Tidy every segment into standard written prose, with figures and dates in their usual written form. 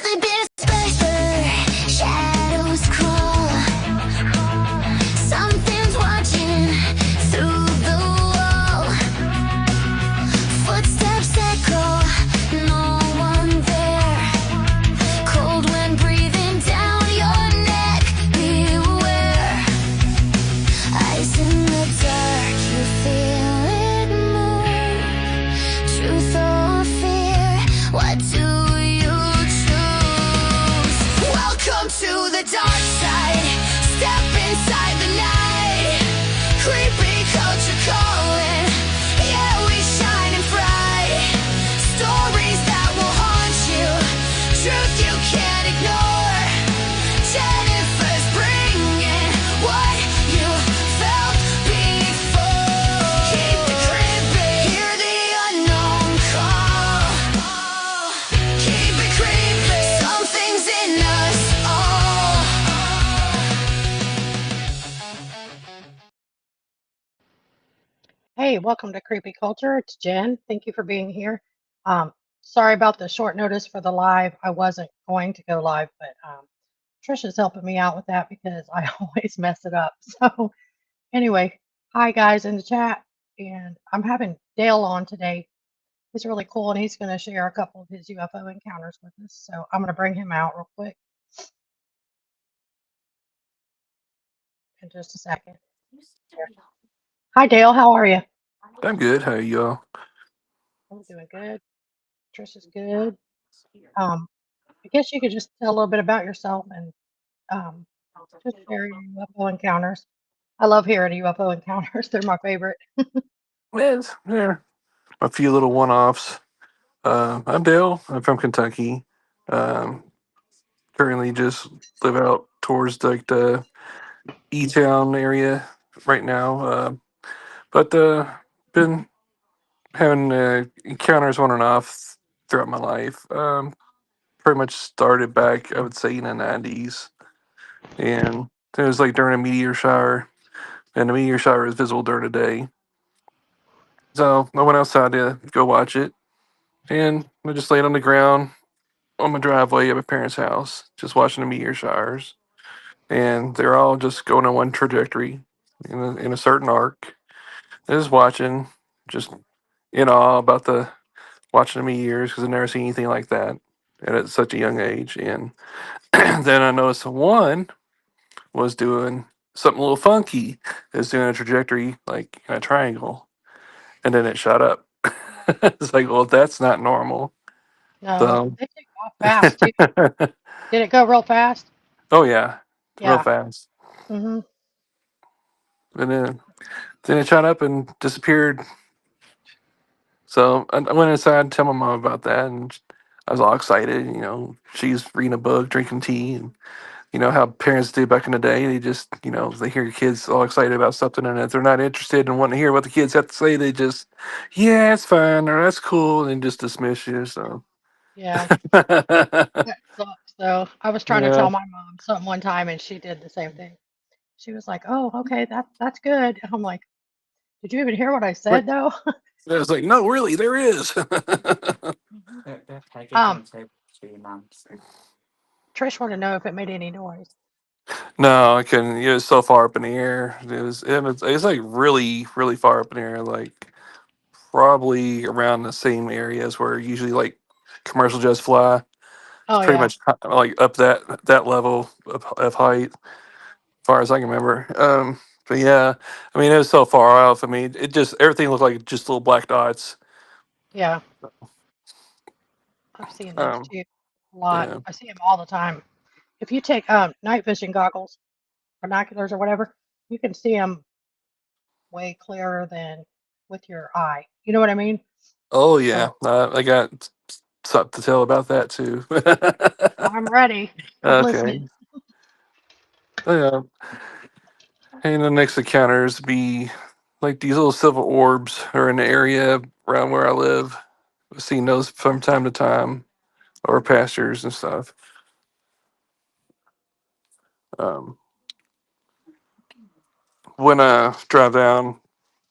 Lately been a space where shadows crawl. Something's watching through the wall. Footsteps echo, no one there. Cold wind breathing down your neck, beware. Eyes in the dark, you feel it move. Truth or fear, what do you choose? Welcome to the dark side. Step inside the night. Creepy culture calling. Yeah, we shining bright. Stories that will haunt you. Truth you can't ignore. Jennifer's bringing what you felt before. Keep it creepy. Hear the unknown call. Keep it creepy. Something's in us all. Hey, welcome to Creepy Culture. It's Jen. Thank you for being here. Um, Sorry about the short notice for the live. I wasn't going to go live, but Trisha's helping me out with that because I always mess it up. So, anyway, hi guys in the chat, and I'm having Dale on today. He's really cool, and he's going to share a couple of his UFO encounters with us. So, I'm going to bring him out real quick in just a second. Here. Hi, Dale. How are you? I'm good. How are y'all? I'm doing good. Trisha's good. Um, I guess you could just tell a little bit about yourself and um, just share your UFO encounters. I love hearing UFO encounters. They're my favorite. Yes, there. A few little one-offs. I'm Dale. I'm from Kentucky. Um, Currently just live out towards like the E-Town area right now. But been having encounters on and off throughout my life. Pretty much started back, I would say, in the 90s. And it was like during a meteor shower. And the meteor shower is visible during the day. So I went outside to go watch it. And I just laid on the ground on my driveway at my parents' house, just watching the meteor showers. And they're all just going in one trajectory in a certain arc. I was watching, just in awe about the watching the meteors because I've never seen anything like that at such a young age. And then I noticed one was doing something a little funky. It was doing a trajectory like in a triangle, and then it shot up. It's like, well, that's not normal. No, So, they take off fast too. Did it go real fast? oh yeah, real Yeah. fast. Mm-hmm. And then it shot up and disappeared. So I went inside to tell my mom about that, and I was all excited. She's reading a book, drinking tea, and how parents do back in the day. They just, they hear kids all excited about something, and if they're not interested and wanting to hear what the kids have to say, they just, yeah, it's fine or that's cool, and just dismiss you. So, Yeah. That sucks though. I was trying to yeah, tell my mom something one time and she did the same thing. She was like, "Oh, okay, that's good." I'm like, "Did you even hear what I but said though?" I was like, no, really, there is. Mhm. Um, Trish wanted to know if it made any noise. No, I couldn't. It was so far up in the air. It's like really, really far up in the air. Like probably around the same areas where usually like commercial jets fly. It's Oh pretty yeah. much like up that level of height, as far as I can remember. But yeah, I mean it was so far off. I mean it just everything looked like just little black dots. Yeah. I've seen those Um, too a lot. yeah. I see them all the time. If you take night vision goggles, binoculars or whatever, you can see them way clearer than with your eye. You know what I mean? Oh yeah, So I got something to tell about that too. I'm ready. I'm Okay. listening. Yeah. And the next encounters be like these little silver orbs are in the area around where I live. I've seen those from time to time over pastures and stuff. Um, when I drive down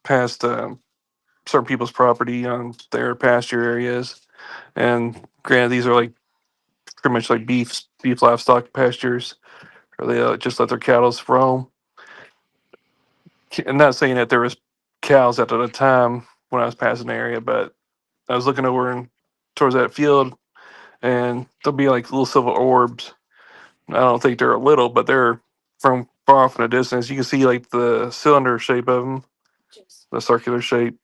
past certain people's property on their pasture areas, and granted, these are like pretty much like beef livestock pastures, or they just let their cattle roam. I'm not saying that there was cows at the time when I was passing the area, but I was looking over towards that field, and there'll be like little silver orbs. I don't think they're little, but they're from far off in the distance. You can see like the cylinder shape of them, the circular shape,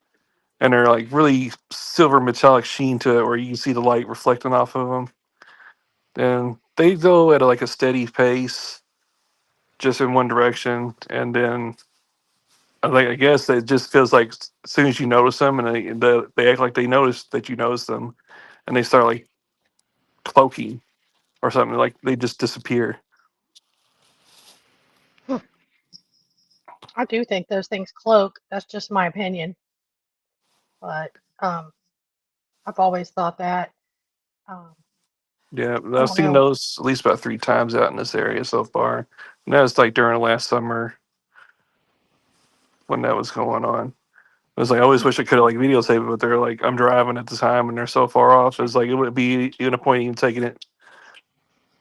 and they're like really silver metallic sheen to it, where you can see the light reflecting off of them. And they go at like a steady pace, just in one direction, and then I guess it just feels like as soon as you notice them, and they act like they notice that you notice them, and they start like cloaking or something, like they just disappear. Hmm. I do think those things cloak. That's just my opinion, but um, I've always thought that. Um, Yeah, I I've don't seen know. those at least about 3 times out in this area so far. And that was like during last summer when that was going on. It was like I always wish I could have like videotape it, but they're like I'm driving at the time and they're so far off. It's like it wouldn't be even a point even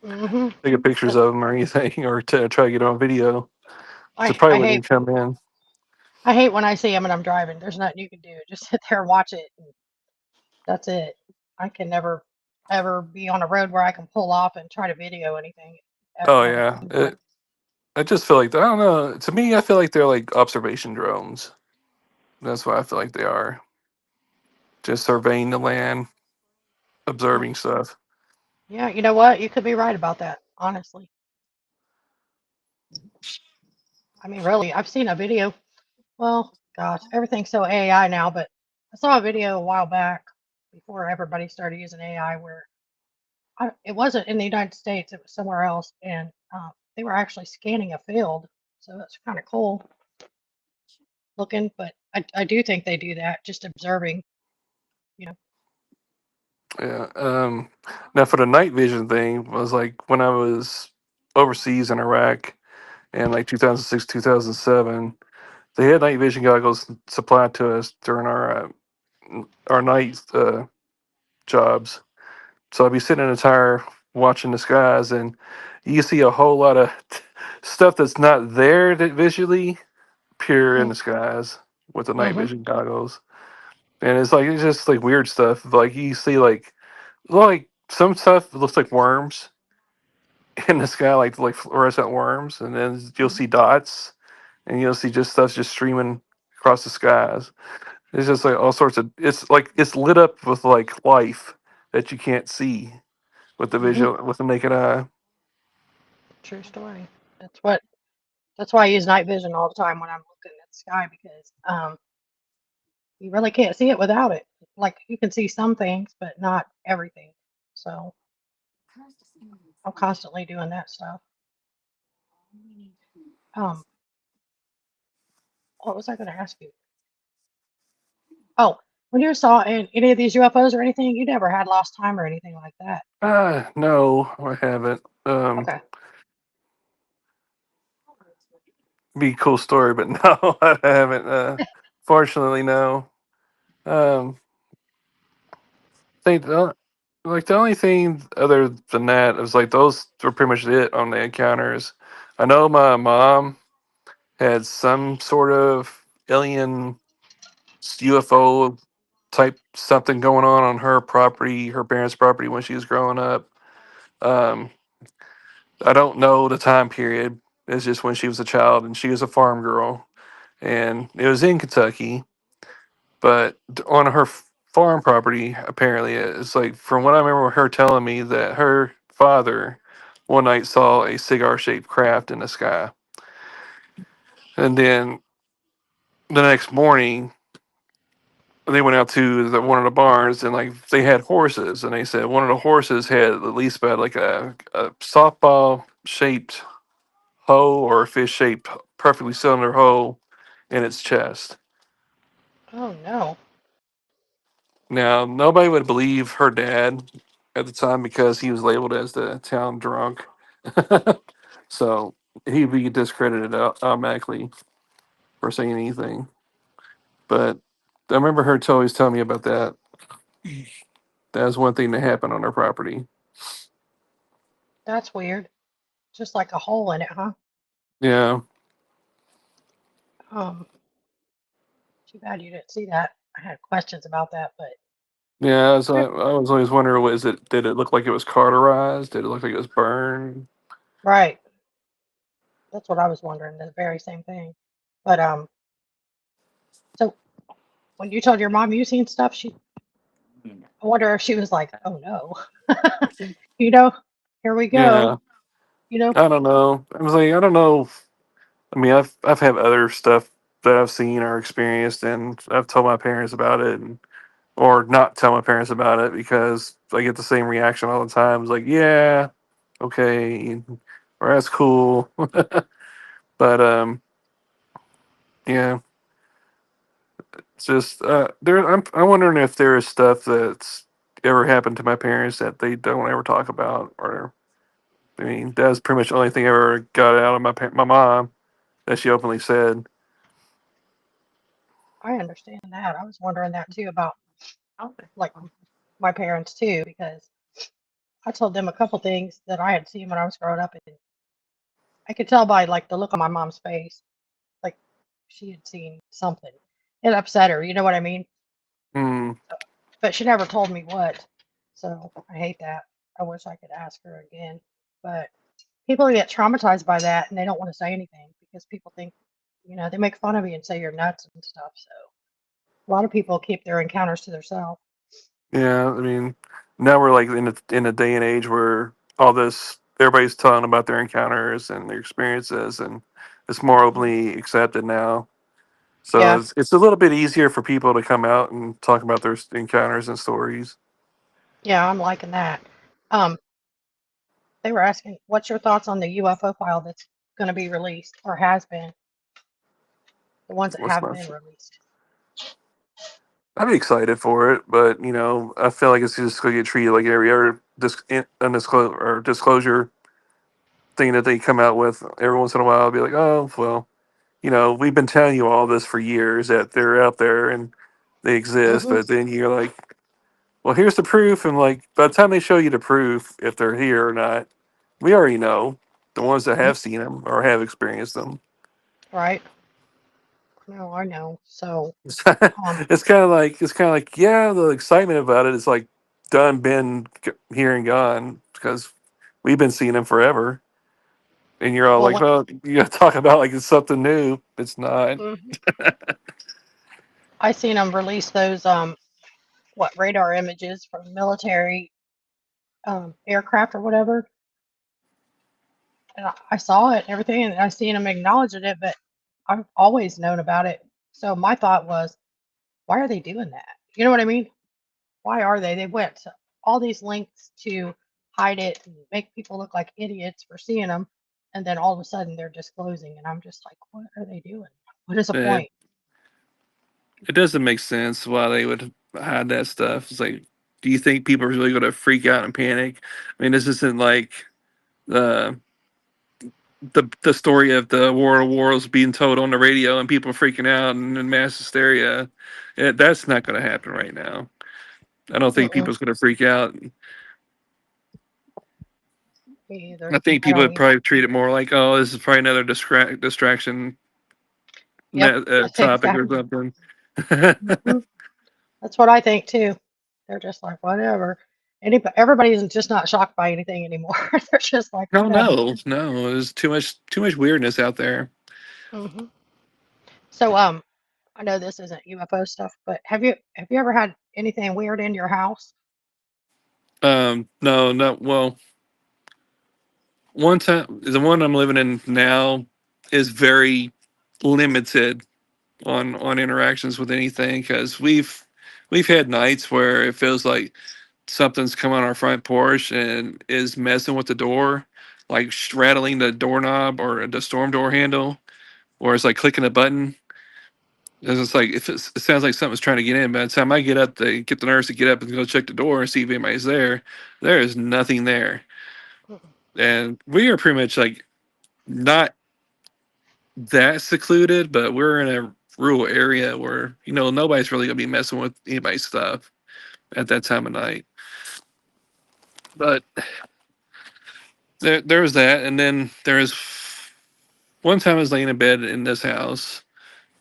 Hmm. taking pictures of them or anything, or to try to get on video. So I probably I wouldn't hate even come in. I hate when I see them and I'm driving. There's nothing you can do. Just sit there and watch it. And that's it. I can never ever be on a road where I can pull off and try to video anything. Oh Never yeah, do that. I just feel like I don't know. To me, I feel like they're like observation drones. That's what I feel like they are. Just surveying the land, Mm, observing stuff. yeah, you know what? You could be right about that, honestly. I mean, really, I've seen a video. Well, gosh, everything's so AI now, but I saw a video a while back before everybody started using AI where it wasn't in the United States, it was somewhere else, and they were actually scanning a field. So that's kind of cool looking, but I do think they do that, just observing, you know. Yeah. Now for the night vision thing was like when I was overseas in Iraq in like 2006, 2007. They had night vision goggles supplied to us during our night jobs. So I'd be sitting in a tire watching the skies, and you see a whole lot of stuff that's not there that visually appear in the skies with the night Mm-hmm. vision goggles. And it's just like weird stuff. Like you see like some stuff looks like worms in the sky, like fluorescent worms, and then you'll Hmm. see dots, and you'll see just stuff just streaming across the skies. It's just like all sorts of. It's like it's lit up with like life that you can't see with the Hmm. visual with the naked eye. True story. That's what. That's why I use night vision all the time when I'm looking at the sky because you really can't see it without it. Like you can see some things, but not everything. So I'm constantly doing that stuff. Um, what was I going to ask you? Oh, when you saw any of these UFOs or anything, you never had lost time or anything like that. No, I haven't. Okay. Be a cool story, but no, I haven't. Fortunately, no. Um, think like the only thing other than that was like those were pretty much it on the encounters. I know my mom had some sort of alien UFO type something going on her property, her parents' property when she was growing up. Um, I don't know the time period. It's just when she was a child and she was a farm girl, and it was in Kentucky. But on her farm property, apparently, it's like from what I remember her telling me that her father one night saw a cigar-shaped craft in the sky, and then the next morning they went out to one of the barns and like they had horses, and they said one of the horses had at least about like a softball shaped hole or a fish shaped perfectly cylinder hole in its chest. Oh no. Now, nobody would believe her dad at the time because he was labeled as the town drunk. So he'd be discredited automatically for saying anything. But I remember her always telling me about that. That was one thing that happened on her property. That's weird. Just like a hole in it, huh? Yeah, Um, Too bad you didn't see that. I had questions about that, but yeah. eh, I was always wondering, was it? Did it look like it was cauterized? Did it look like it was burned? right. That's what I was wondering, the very same thing. But so when you told your mom you seen stuff, I wonder if she was like, "Oh no," you know, here we go. Yeah, You know, I don't know. I was like, I don't know. I mean, I've had other stuff that I've seen or experienced, and I've told my parents about it, and or not tell my parents about it because I get the same reaction all the time. It's like, yeah, okay, or that's cool, but yeah, it's just there. I'm wondering if there is stuff that's ever happened to my parents that they don't ever talk about, or I mean, that's pretty much the only thing I ever got out of my mom that she openly said. I understand that. I was wondering that too about like my parents too, because I told them a couple things that I had seen when I was growing up, and I could tell by like the look on my mom's face, like she had seen something. It upset her, you know what I mean? Hmm. But she never told me what. So I hate that. I wish I could ask her again. But people get traumatized by that and they don't want to say anything because people think, they make fun of you and say you're nuts and stuff. So a lot of people keep their encounters to themselves. Yeah, I mean, now we're like in a day and age where all this everybody's telling about their encounters and their experiences, and it's more Mhm. openly accepted now. So Yeah, it's a little bit easier for people to come out and talk about their encounters and stories. yeah, I'm liking that. Um, they were asking, what's your thoughts on the UFO file that's going to be released or has been, the ones that What's have my? been released? I'd be excited for it, but I feel like it's just going to get treated like every other undisclosure or disclosure thing that they come out with every once in a while. I'll be like, oh well, we've been telling you all this for years that they're out there and they exist, Hmm. but then you're like, well, here's the proof, and like by the time they show you the proof, if they're here or not, we already know the ones that have seen them or have experienced them. Right? No, I know. So, um, It's kind of like yeah, the excitement about it is like done, been here and gone because we've been seeing them forever, and you're all well, like, well, you gotta talk about like it's something new. It's not. mhm. I seen them release those what radar images from military aircraft or whatever, and I saw it and everything, and I seen them acknowledging it, but I've always known about it. So my thought was, why are they doing that? You know what I mean? Why are they? They went to all these lengths to hide it and make people look like idiots for seeing them, and then all of a sudden they're disclosing, and I'm just like, what are they doing? What is the It, point? it doesn't make sense why they would hide that stuff. It's like, do you think people are really going to freak out and panic? I mean, this isn't like the the story of the War of Wars being told on the radio and people freaking out and in mass hysteria. That's not going to happen right now. I don't think Mm-mm, people's going to freak out. me I either. think I people don't would either. probably treat it more like, oh, this is probably another distraction Yep, topic or exactly. something. Hmm. That's what I think too. They're just like, whatever. Everybody's just not shocked by anything anymore. They're just like, No, whatever. no. There's too much weirdness out there. Hmm. So, I know this isn't UFO stuff, but have you ever had anything weird in your house? No, no. Well, one time the one I'm living in now is very limited on interactions with anything because we've had nights where it feels like something's come on our front porch and is messing with the door, like rattling the doorknob or the storm door handle, or it's like clicking a button. It's like if it sounds like something's trying to get in. By the time I get up, to get the nurse to get up and go check the door and see if anybody's there. There is nothing there, Mm-mm. and we are pretty much like not that secluded, but we're in a rural area where nobody's really gonna be messing with anybody's stuff at that time of night. But there was that, and then there was one time I was laying in bed in this house,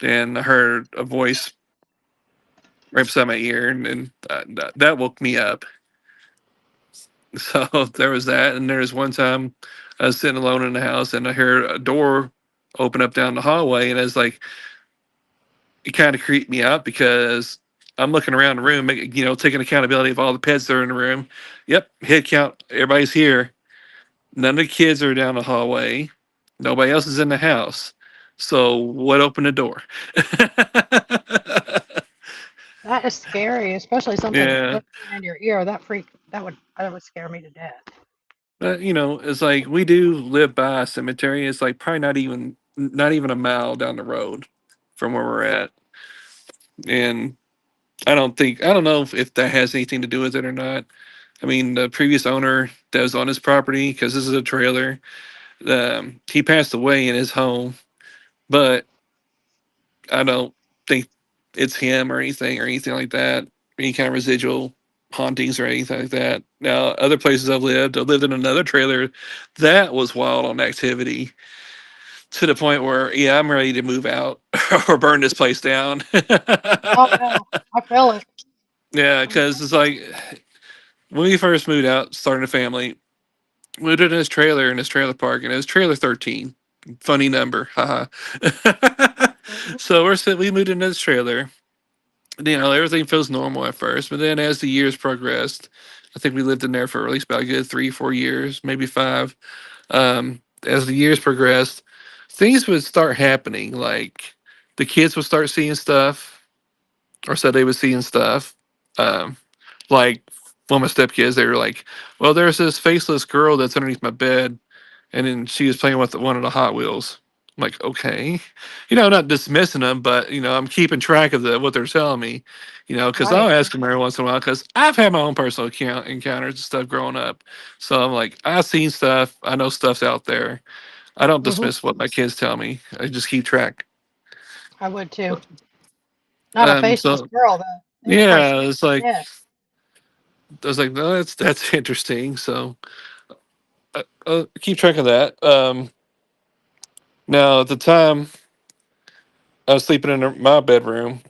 and I heard a voice right beside my ear, and that woke me up. So there was that, and there was one time I was sitting alone in the house, and I heard a door open up down the hallway, and it's like it kind of creeped me out because I'm looking around the room, taking accountability of all the pets that are in the room. Yep, head count, everybody's here. None of the kids are down the hallway. Nobody else is in the house. So what opened the door? That is scary, especially something Yeah. whispering in your ear. That would scare me to death. But it's like we do live by a cemetery. It's like probably not even a mile down the road from where we're at. And I don't know if that has anything to do with it or not. I mean, the previous owner that was on his property, because this is a trailer, he passed away in his home, but I don't think it's him or anything like that. Any kind of residual hauntings or anything like that. Now, other places I lived in another trailer that was wild on activity to the point where, yeah, I'm ready to move out or burn this place down. Oh no, I feel it. Yeah, I because it's like when we first moved out, starting a family, moved in this trailer in this trailer park, and it was trailer 13. Funny number, haha. Mhm. So we moved into this trailer. Everything feels normal at first, but then as the years progressed, I think we lived in there for at least about a good 3, 4 years, maybe 5. As the years progressed, things would start happening. Like the kids would start seeing stuff, or said they were seeing stuff. Um, like one of my stepkids, they were like, "Well, there's this faceless girl that's underneath my bed, and then she was playing with one of the Hot Wheels." I'm like, okay, not dismissing them, but I'm keeping track of what they're telling me, because I'll Right. ask them every once in a while, because I've had my own personal encounters and stuff growing up. So I'm like, I've seen stuff, I know stuff's out there. I don't Hmm. dismiss what my kids tell me. I just keep track. I would too. Not a faceless So girl though. Then you'd probably yeah, scare it's me to like death. I was like, no, that's interesting. So keep track of that. Now at the time I was sleeping in my bedroom.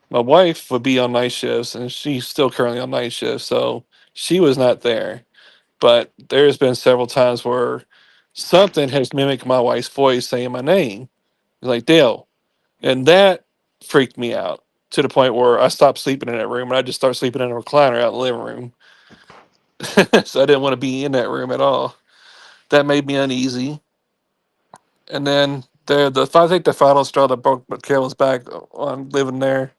My wife would be on night shifts, and she's still currently on night shift, so she was not there. But there's been several times where something has mimicked my wife's voice saying my name, like Dale, and that freaked me out to the point where I stopped sleeping in that room and I just started sleeping in a recliner out in the living room. So I didn't want to be in that room at all. That made me uneasy. And then I think the final straw that broke Michaela's back on living there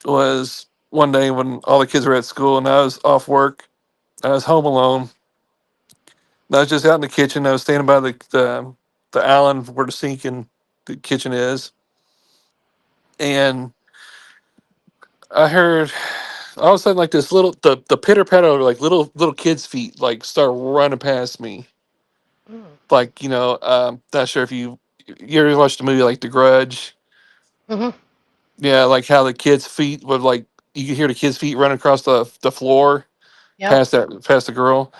was one day when all the kids were at school and I was off work. I was home alone. And I was just out in the kitchen. I was standing by the island where the sink and the kitchen is, and I heard all of a sudden like this the pitter patter like little kids' feet like start running past me. Mm. Like not sure if you ever watched the movie like The Grudge. Hmm. Yeah, like how the kids' feet would like you could hear the kids' feet running across the floor Yep. past the girl.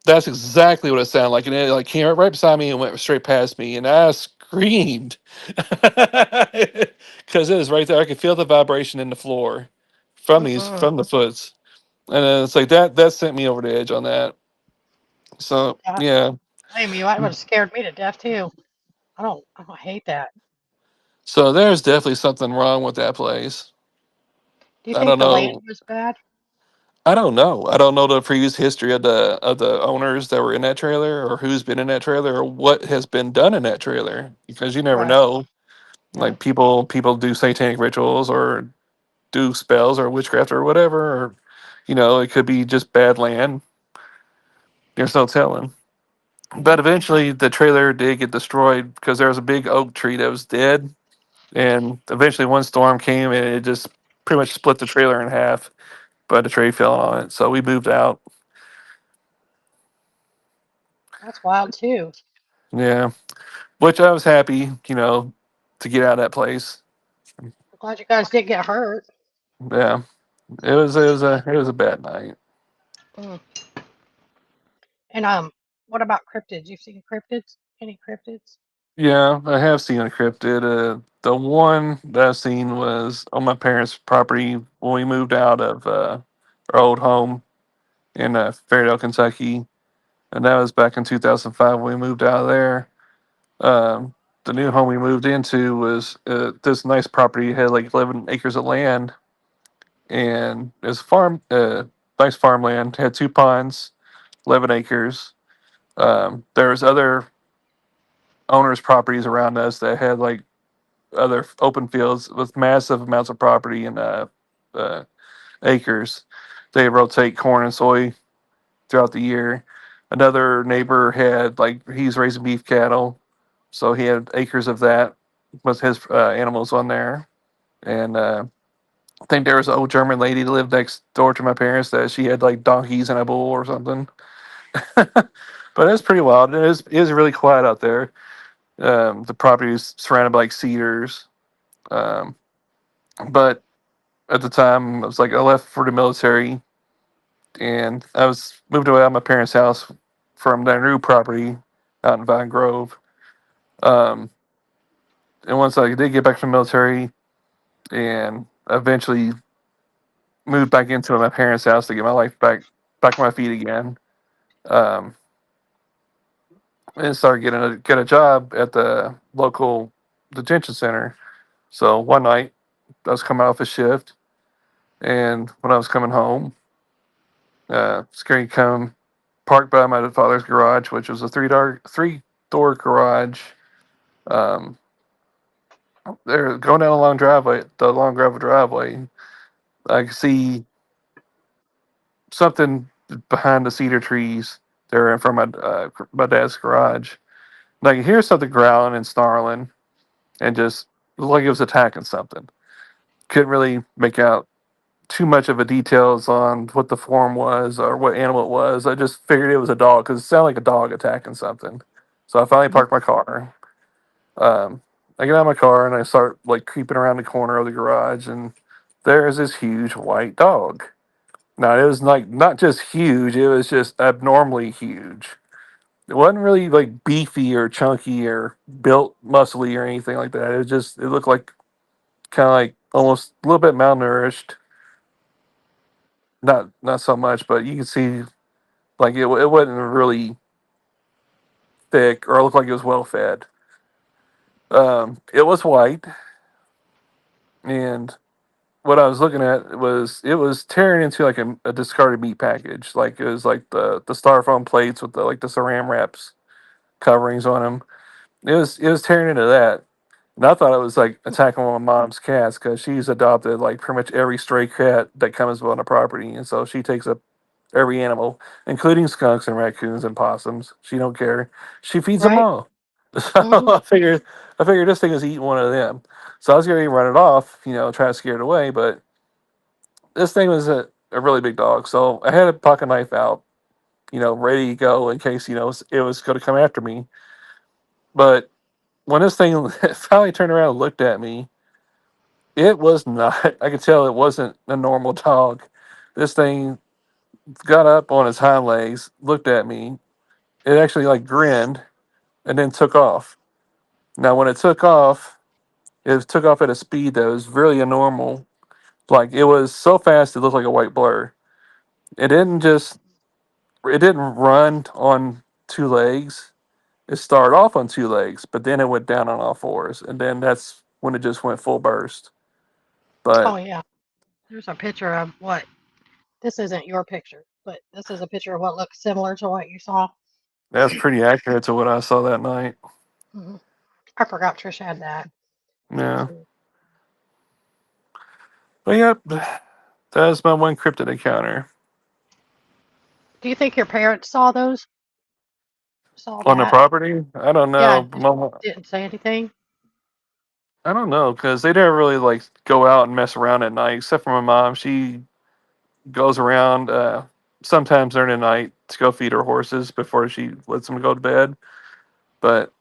That's exactly what it sounded like, and it like came right beside me and went straight past me, and I screamed because it was right there. I could feel the vibration in the floor Mm-mm. from the foots, and then it's like that sent me over the edge on that. So Yeah, yeah, blame you. I would have scared me to death too. I don't hate that. so there's definitely something wrong with that place. Do you I think don't the land know. was bad? I don't know. I don't know the previous history of the owners that were in that trailer, or who's been in that trailer, or what has been done in that trailer, because you never Right. know. No. Like people do satanic rituals or do spells or witchcraft or whatever, or it could be just bad land. There's no telling. But Yep. eventually the trailer did get destroyed because there was a big oak tree that was dead, and eventually one storm came and it just pretty much split the trailer in half, but the tree fell on it, so we moved out. That's wild too. Yeah, which I was happy, to get out of that place. I'm glad you guys didn't get hurt. Yeah, it was a bad night. Mm. And What about cryptids? You've seen cryptids? Any cryptids? Yeah, I have seen a cryptid. The one that I've seen was on my parents' property when we moved out of our old home in Fairdale, Kentucky, and that was back in 2005 when we moved out of there. Um, the new home we moved into was this nice property. It had like 11 acres of land, and it was nice farmland. Had two ponds, 11 acres. There was other owners' properties around us that had like other open fields with massive amounts of property and uh, acres. They rotate corn and soy throughout the year. Another neighbor had like he's raising beef cattle, so he had acres of that with his animals on there. And I think there was an old German lady that lived next door to my parents that she had like donkeys and a bull or something. But it's pretty wild. It is really quiet out there. The property is surrounded by like cedars. Um, but at the time, I was like I left for the military, and I was moved away out of my parents' house from their new property out in Vine Grove. Um, and once I did get back from the military, and eventually moved back into my parents' house to get my life back on my feet again. Um, and started get a job at the local detention center. So one night I was coming off a shift, and when I was coming home, Scary come parked by my father's garage, which was a three door garage. Um, they're going down a long driveway, the long gravel driveway. I could see something behind the cedar trees there in front of my dad's garage. And I could hear something growling and snarling, and just looked like it was attacking something. Couldn't really make out too much of a details on what the form was or what animal it was. I just figured it was a dog because it sounded like a dog attacking something. So I finally Mhm. parked my car. Um, I get out of my car and I start like creeping around the corner of the garage, and there's this huge white dog. Now it was like not just huge; it was just abnormally huge. It wasn't really like beefy or chunky or built muscly or anything like that. It looked like kind of like almost a little bit malnourished. Not so much, but you can see like it wasn't really thick or looked like it was well fed. It was white, and what I was looking at was it was tearing into like a discarded meat package. Like it was like the styrofoam plates with the like the saran wraps coverings on them. It was tearing into that. And I thought it was like attacking one of my mom's cats because she's adopted like pretty much every stray cat that comes on the property, and so she takes up every animal, including skunks and raccoons and possums. She don't care. She feeds them Right? all. So Hmm. I figured this thing is eating one of them. So I was going to run it off, try to scare it away, but this thing was a really big dog. So I had a pocket knife out, ready to go in case, it was going to come after me. But when this thing finally turned around and looked at me, it was not, I could tell it wasn't a normal dog. This thing got up on its hind legs, looked at me. It actually like grinned and then took off. Now, when it took off at a speed that was really abnormal. Like it was so fast, it looked like a white blur. It didn't just, it didn't run on two legs. It started off on two legs, but then it went down on all fours, and then that's when it just went full burst. Oh But yeah. There's a picture of what this isn't your picture, but this is a picture of what looks similar to what you saw. that's pretty accurate to what I saw that night. Mhm. I forgot Trish had that. Yeah. So, But yeah, that's my one cryptid encounter do you think your parents saw those? Saw on the that? property. I don't Yeah, know. and just didn't say anything. I don't know because they never really like go out and mess around at night, except for my mom. She goes around sometimes during the night to go feed her horses before she lets them go to bed. But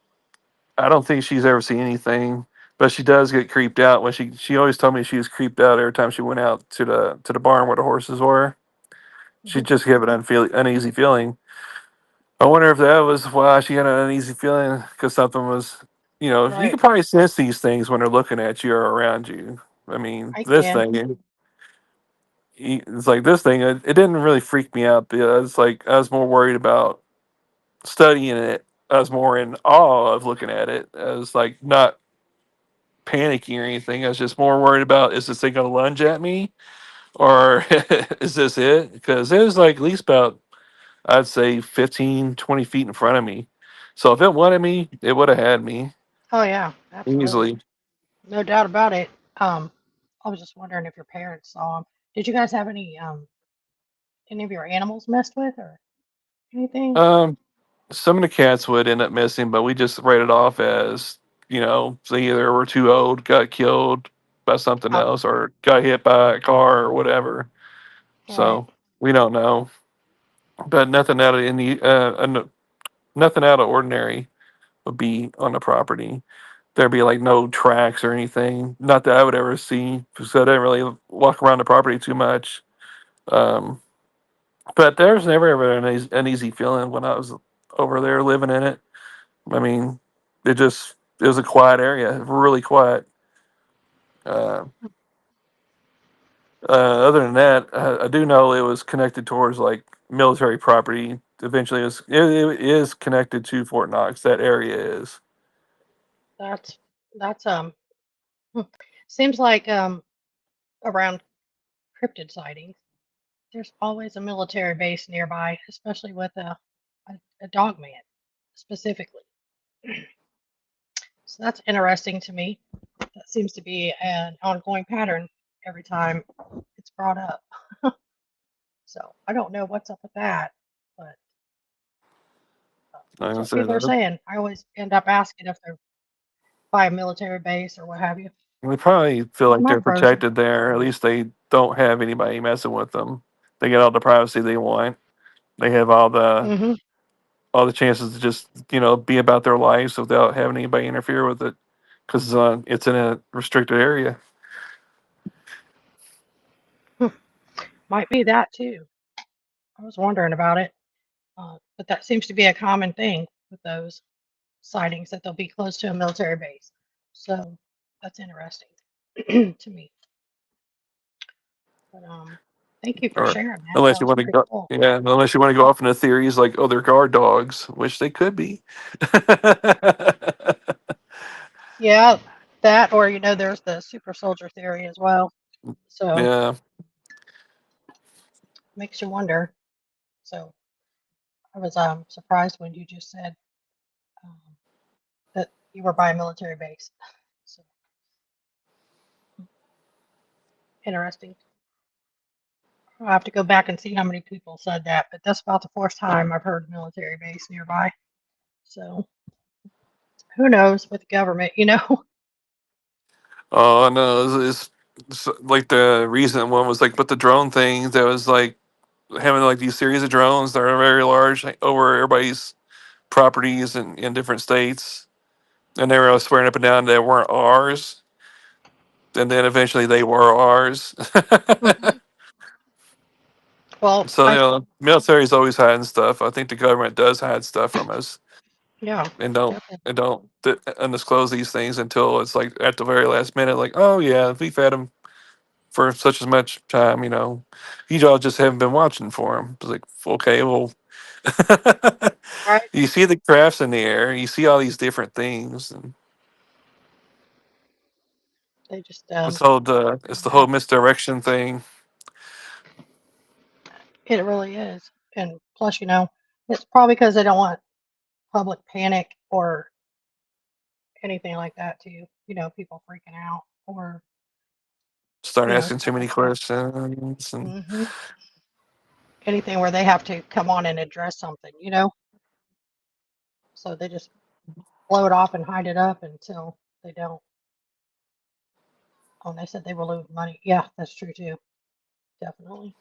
I don't think she's ever seen anything. But she does get creeped out when she always told me she was creeped out every time she went out to the barn where the horses were. She'd Mhm. just give an uneasy feeling. I wonder if that was why she had an uneasy feeling because something was, you Right. can probably sense these things when they're looking at you or around you. I mean, I this can. thing, it's like this thing, it didn't really freak me out. It's like I was more worried about studying it. I was more in awe of looking at it. I was like not panicking or anything. I was just more worried about is this thing going to lunge at me or is this it? Because it was like at least about I'd say 15, 20 feet in front of me. So if it wanted me, it would have had me Oh yeah, absolutely. easily. No doubt about it. Um, I was just wondering if your parents saw them. Did you guys have any of your animals messed with or anything? Um, some of the cats would end up missing, but we just write it off as, they either were too old, got killed by something Oh, else, or got hit by a car or whatever. right. So we don't know. But nothing out of nothing out of ordinary would be on the property. There'd be like no tracks or anything. Not that I would ever see, because I didn't really walk around the property too much. Um, but there's never ever an easy feeling when I was over there living in it. I mean, it was a quiet area, really quiet. Uh, Other than that, I do know it was connected towards like military property. Eventually, it is connected to Fort Knox. That area is. That's that's hmm, seems like around cryptid sightings, there's always a military base nearby, especially with a dog man specifically. So that's interesting to me. That seems to be an ongoing pattern every time it's brought up. So I don't know what's up with that, but Like that's I what said, people are saying. I always end up asking if they're by a military base or what have you. they probably feel Because like my they're bros, protected there. At least they don't have anybody messing with them. They get all the privacy they want. They have hmm all the chances to just be about their lives without having anybody interfere with it because it's in a restricted area. might be that too. I was wondering about it, but that seems to be a common thing with those sightings that they'll be close to a military base. So that's interesting to me. But thank you for Or sharing that. unless That you was want to pretty go, cool. yeah, unless you want to go off into theories like, oh, they're guard dogs, which they could be. Yeah, that or there's the super soldier theory as well. So Yeah. makes you wonder. So I was surprised when you just said um, that you were by a military base. So interesting. I'll have to go back and see how many people said that, but that's about the fourth time I've heard military base nearby. So who knows with the government? Oh no, it's like the recent one was like with the drone thing that was like having like these series of drones that are very large like, over everybody's properties in different states, and they were swearing up and down they weren't ours, and then eventually they were ours. hmm Well, So military's always hiding stuff. I think the government does hide stuff from us, yeah, and don't definitely. and don't undisclose these things until it's like at the very last minute. Like, oh yeah, we've had them for such as much time. You all just haven't been watching for them. It's like, okay, well, Right. you see the crafts in the air, you see all these different things, and They just it's don't the whole have misdirection thing. it. It really is. And plus, it's probably because they don't want public panic or anything like that to people freaking out or Start asking too stuff many like that. questions, and hmm Anything where they have to come on and address something. So they just blow it off and hide it up until they don't. Oh, and they said they will lose money. Yeah, that's true too. Definitely.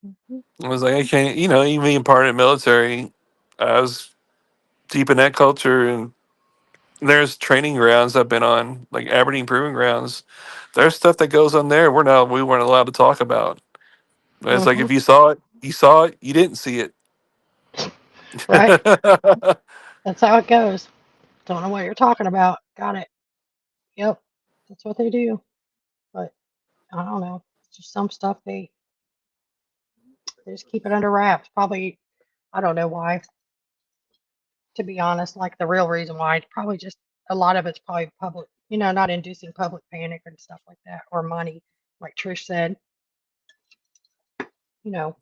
hmm I was like, I can't, even being part of the military, I was deep in that culture, and there's training grounds I've been on, like Aberdeen Proving Grounds. There's stuff that goes on there we weren't allowed to talk about. But it's like hmm if you saw it, you saw it. You didn't see it. right? That's how it goes. Don't know what you're talking about. Got it. Yep. That's what they do. But I don't know. It's just some stuff they just keep it under wraps. Probably, I don't know why, to be honest, like the real reason why. Probably just a lot of it's probably public, not inducing public panic and stuff like that, or money, like Trish said, you know.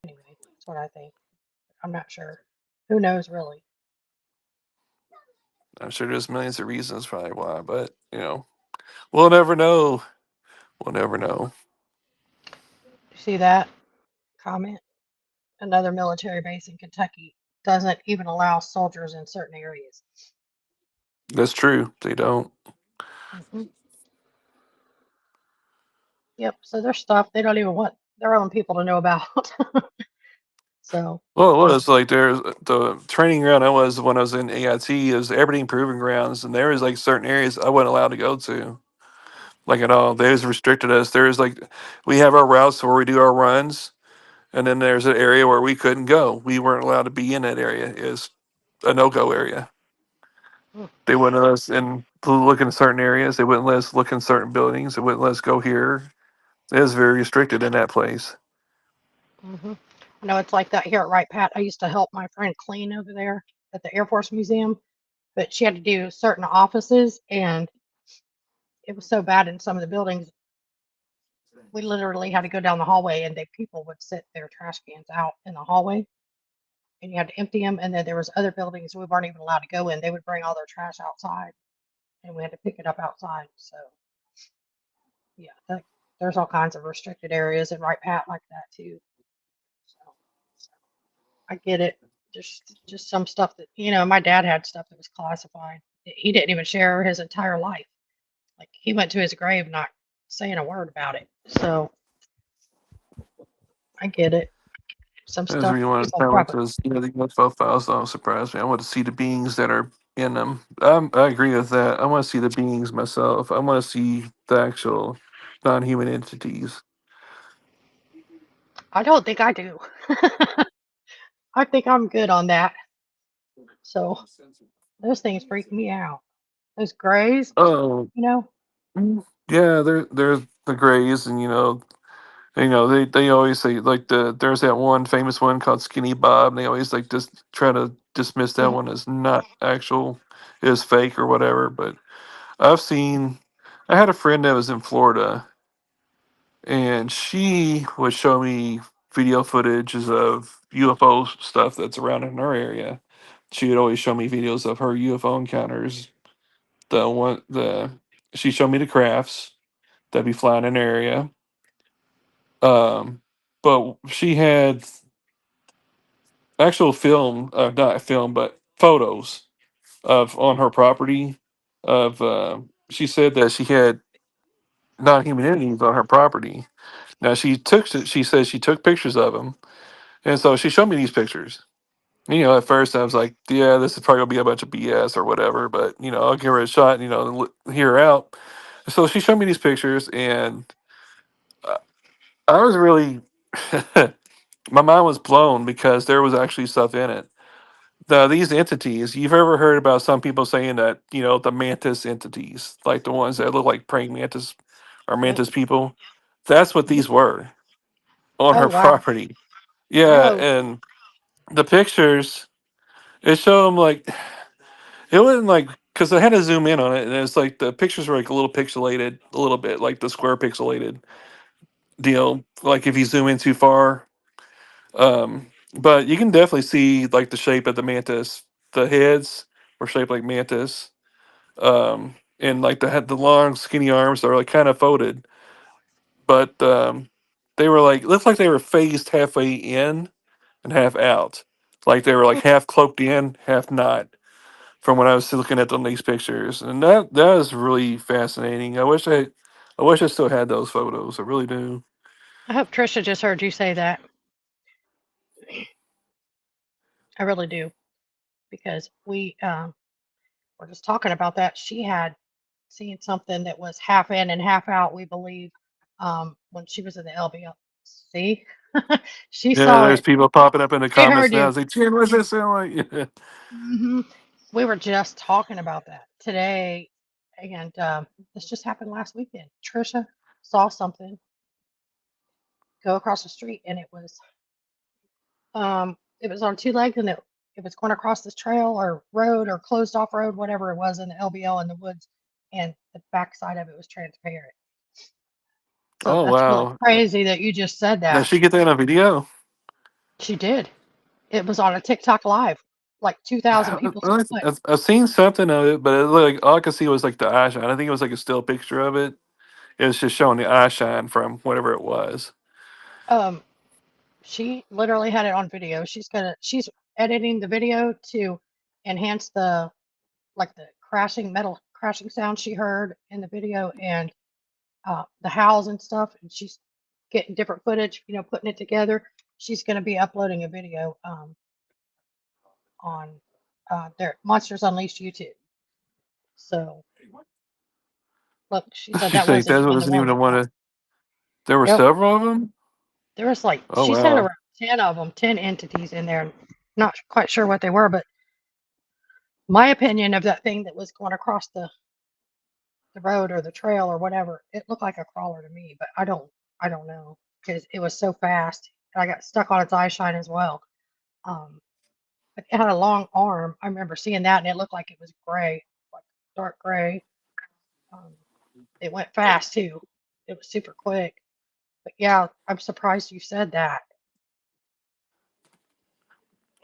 Anyway, that's what I think. I'm not sure. Who knows really? I'm sure there's millions of reasons probably why, but we'll never know. We'll never know. You see that comment? Another military base in Kentucky doesn't even allow soldiers in certain areas. That's true. They don't. Hmm. Yep. So there's stuff they don't even want their own people to know about. So, Well, it was like there's the training ground I was when I was in AIT is Aberdeen Proving Grounds, and there was like certain areas I wasn't allowed to go to, like at all. They just restricted us. There's like we have our routes where we do our runs, and then there's an area where we couldn't go. We weren't allowed to be in that area. Is a no go area. mm, They wouldn't let us in to look in certain areas. They wouldn't let us look in certain buildings. They wouldn't let us go here. It was very restricted in that place. hmm I know it's like that here at Wright Pat. I used to help my friend clean over there at the Air Force Museum, but she had to do certain offices, and it was so bad in some of the buildings. We literally had to go down the hallway, and people would sit their trash cans out in the hallway, and you had to empty them. And then there was other buildings we weren't even allowed to go in. They would bring all their trash outside, and we had to pick it up outside. So yeah, there's all kinds of restricted areas in Wright Pat like that too. So I get it. Just some stuff that my dad had stuff that was classified. He didn't even share his entire life. Like he went to his grave not saying a word about it. So I get it. Some As stuff we want to people kind of like probably. those, the UFO files don't surprise me. I want to see the beings that are in them. I agree with that. I want to see the beings myself. I want to see the actual non-human entities. I don't think I do. I think I'm good on that. So those things freak me out. Those grays, Oh, you know. yeah, there's the Greys, and they always say like there's that one famous one called Skinny Bob, and they always like just try to dismiss that Mhm. one as not actual, is fake or whatever. But I've seen, I had a friend that was in Florida, and she would show me video footages of UFO stuff that's around in her area. She would always show me videos of her UFO encounters. The she showed me the crafts that be flying in the area. Um, but she had actual film, not film, but photos of on her property. Of she said that she had non-human entities on her property. Now she says she took pictures of them, and so she showed me these pictures. At first I was like, yeah, this is probably gonna be a bunch of BS or whatever, but I'll give her a shot. And hear her out. So she showed me these pictures, and uh, I was really, my mind was blown because there was actually stuff in it. These entities, you've ever heard about some people saying that, the mantis entities, like the ones that look like praying mantis or Yep. mantis people, that's what Mhm. these were on Oh her wow. property. Yeah, Oh. and the pictures, it showed them like, it wasn't like, because I had to zoom in on it, and it's like the pictures were like a little pixelated, a little bit like the square pixelated deal. Like if you zoom in too far, but you can definitely see like the shape of the mantis. The heads were shaped like mantis, and like the long skinny arms are like kind of folded, but they were like looked like they were phased halfway in and half out, like they were like half cloaked in, half not. From when I was looking at them these pictures, and that is really fascinating. I wish I still had those photos. I really do. I hope Trisha just heard you say that. I really do because we were just talking about that. She had seen something that was half in and half out. We believe when she was in the LBL. See. She Yeah, saw there's it. people popping up in the She comments heard now. you. It's like, Jen, what's that sound like? hmm We were just talking about that today, and this just happened last weekend. Trisha saw something go across the street, and it was on two legs, and it was going across this trail or road or closed off road, whatever it was in the LBL in the woods, and the backside of it was transparent. So Oh, that's really wow. crazy that you just said Now, that. she get that on a video? She did. It was on a TikTok live. Like 2,000 people saw it. I've seen something of it, but it looked like all I could see was like the eye shine. I think it was like a still picture of it. It was just showing the eye shine from whatever it was. Um, she literally had it on video. She's editing the video to enhance the crashing metal crashing sound she heard in the video and the howls and stuff. And she's getting different footage, putting it together. She's going to be uploading a video on their Monsters Unleashed YouTube. So look, she said She that said wasn't that even the wasn't even one. the one that there were Yep. several of them. There was like, Oh she said wow. around 10 of them, 10 entities in there. Not quite sure what they were, but my opinion of that thing that was going across the road or the trail or whatever, it looked like a crawler to me, but I don't know because it was so fast. And I got stuck on its eye shine as well. Um, but it had a long arm. I remember seeing that and it looked like it was gray, like dark gray. Um, it went fast too. It was super quick. But yeah, I'm surprised you said that.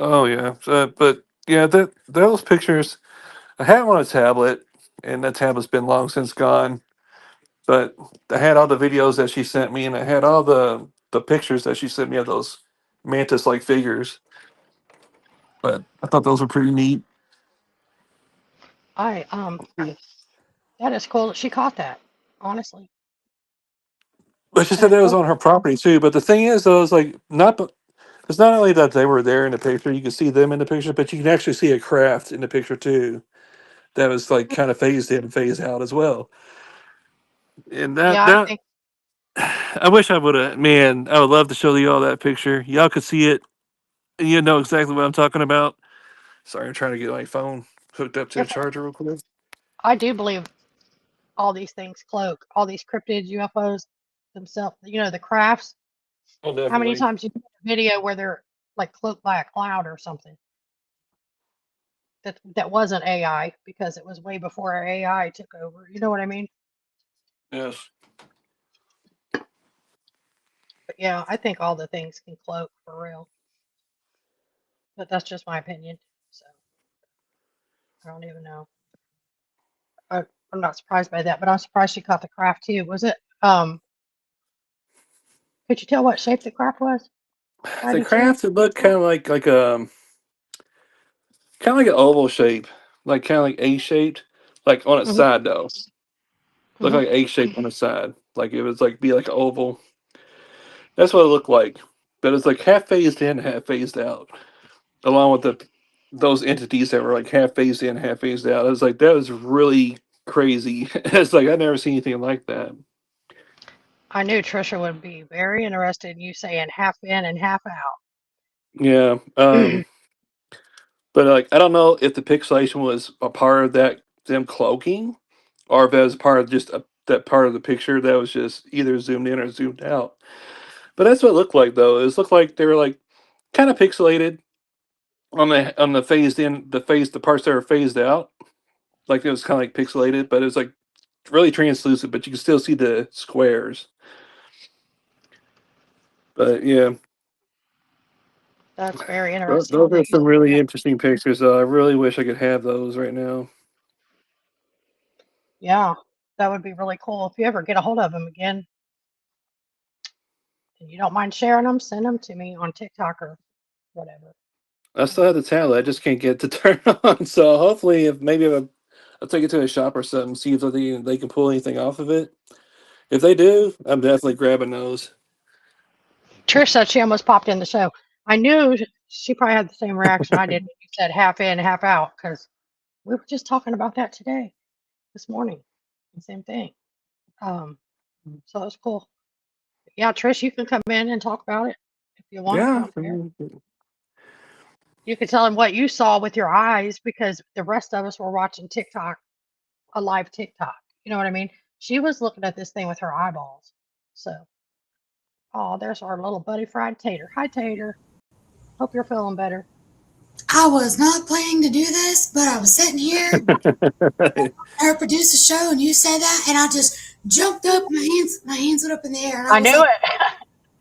Oh yeah. But yeah, that those pictures. I had them on a tablet, and that tablet's been long since gone. But I had all the videos that she sent me, and I had all the pictures that she sent me of those mantis like figures. But I thought those were pretty neat. I that is cool that she caught that. Honestly, But she and said it's that was so on her property too. But the thing is, though, is like not. It's not only that they were there in the picture, you can see them in the picture, but you can actually see a craft in the picture too. That was like kind of phased in and phased out as well. And yeah, I that think I wish I would have. Man, I would love to show you all that picture. Y'all could see it, and you know exactly what I'm talking about. Sorry, I'm trying to get my phone hooked up to the if charger real quick. I do believe all these things cloak, all these cryptids, UFOs themselves, the crafts. Oh, How many definitely. times you see a video where they're like cloaked by a cloud or something that wasn't AI because it was way before AI took over. You know what I mean? Yes. But yeah, I think all the things can cloak for real. But that's just my opinion. So I don't even know. I'm not surprised by that, but I'm surprised she caught the craft too. Was it? Could you tell what shape the craft was by The any chance? craft it looked kind of like an oval shape, like kind of like A shaped, like on its hmm side though. Looked hmm like A shaped on its side, like it was like be like an oval. That's what it looked like. But it's like half phased in, half phased out, along with the those entities that were like half phased in, half phased out. I was like, that was really crazy. It's like I never seen anything like that. I knew Trisha would be very interested in you saying half in and half Yeah. out. But like I don't know if the pixelation was a part of that them cloaking, or if it was part of just that part of the picture that was just either zoomed in or zoomed out. But that's what it looked like though. It looked like they were like kind of pixelated on the phased in the parts that were phased out. Like it was kind of like pixelated, but it was like really translucent, but you can still see the squares. But yeah, That's very interesting those are that you some said really that. interesting pictures. Though I really wish I could have those right now. Yeah, that would be really cool. If you ever get a hold of them again and you don't mind sharing them, send them to me on TikTok or whatever. I still have the tablet. I just can't get it to turn on. So hopefully, if maybe if I'll take it to a shop or something, see if they can pull anything off of it. If they do, I'm definitely grabbing those. Trish said she almost popped in the show. I knew she probably had the same reaction I did when you said half in, half out, because we were just talking about that today, this morning. Same thing. Um, so it was cool. Yeah, Trish, you can come in and talk about it. you want to Yeah. come here, you could tell him what you saw with your eyes because the rest of us were watching TikTok, a live TikTok. You know what I mean? She was looking at this thing with her eyeballs. So, oh, there's our little buddy fried Tater. Hi, Tater. Hope you're feeling better. I was not planning to do this, but I was sitting here, I produced a show, and you said that, and I just jumped up. My hands went up in the air, and I I was knew like, it.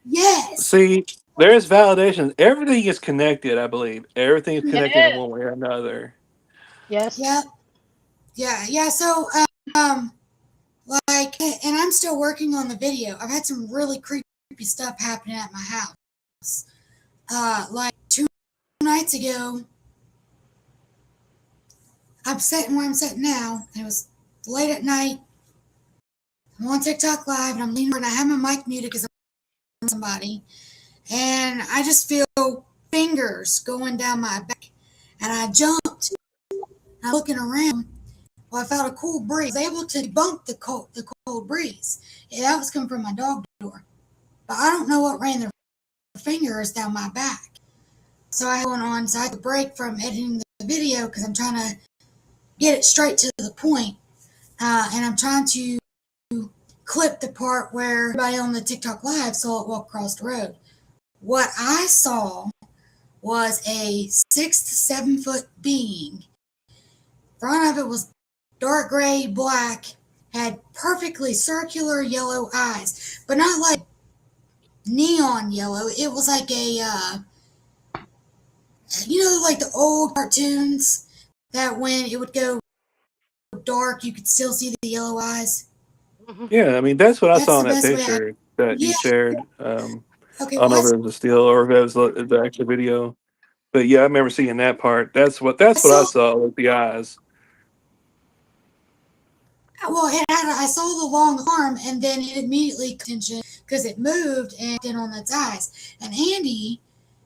"Yes, See, there's validation. Everything is connected, I believe. Everything is It connected in is. one way or another. Yes. yep, yeah." So, um, like, and I'm still working on the video. I've had some really creepy stuff happening at my house. Like 2 nights ago, I'm sitting where I'm sitting now, and it was late at night. I'm on TikTok Live, and I'm leaning over, and I have my mic muted because I'm somebody. And I just feel fingers going down my back. And I jumped. I'm looking around. Well, I felt a cool breeze. I was able to debunk the cold breeze. Yeah, that was coming from my dog door. But I don't know what ran their fingers down my back. So I had going on, so I had to break from editing the video because I'm trying to get it straight to the point. And I'm trying to clip the part where everybody on the TikTok Live saw it walk across the road. What I saw was a 6 to 7 foot being. Front of it was dark gray, black, had perfectly circular yellow eyes, but not like neon yellow. It was like a, like the old cartoons that when it would go dark, you could still see the yellow eyes. Yeah, I mean that's what I That's saw the in that best way I. picture that you Yeah. shared. Okay. I don't Well, know if it was a still or if it was the actual video, but yeah, I remember seeing that part. I That's what I saw. saw with the eyes. Well, I saw the long arm, and then it immediately attention because it moved and then on its eyes. And Andy,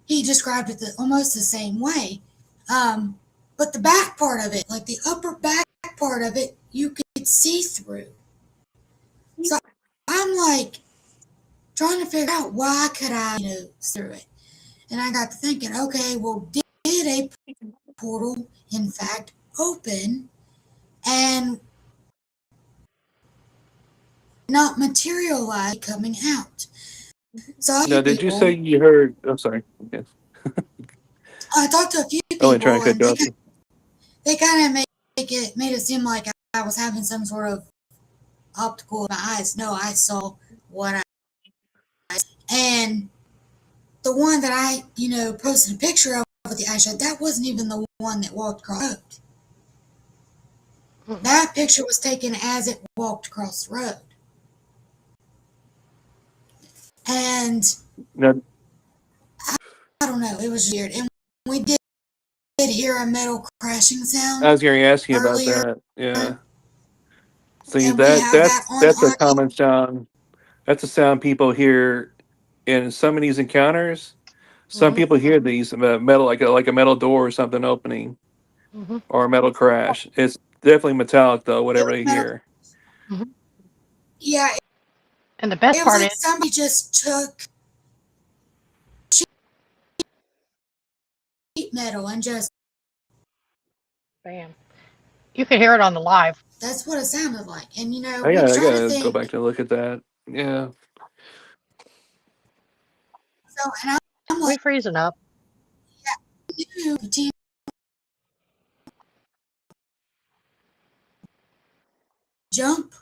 he described it almost the same way. But the back part of it, like the upper back part of it, you could see through. So I'm like trying to figure out why could I, see through it. And I got to thinking, okay, well, did a portal in fact open and not materialize coming out? So a Now, few did you say people, you heard? I'm sorry. Yes. I talked to a few I wasn't trying people, to cut and you off. they kind of made it seem like I was having some sort of optical in my eyes. No, I saw what I, and the one that I posted a picture of with the eye shot, that wasn't even the one that walked across the road. That picture was taken as it walked across the road, and Now, I don't know, it was weird. And we did hear a metal crashing I sound was going to ask you about earlier, that. Yeah. and See we that have that on that's a audio. common sound. That's a sound people hear in some of these encounters. Some Mm-hmm. people hear these metal, like a metal door or something opening, Mm-hmm. or a metal crash. It's definitely metallic though, It whatever was they metal. hear. Mm-hmm. Yeah, And the best it was part like is, somebody just took sheet metal and just, bam, you can hear it on the live. that's what it sounded like. And I we gotta, I try to gotta go think. back and look at that. Yeah. So, and I'm We like, freezing up. the team jump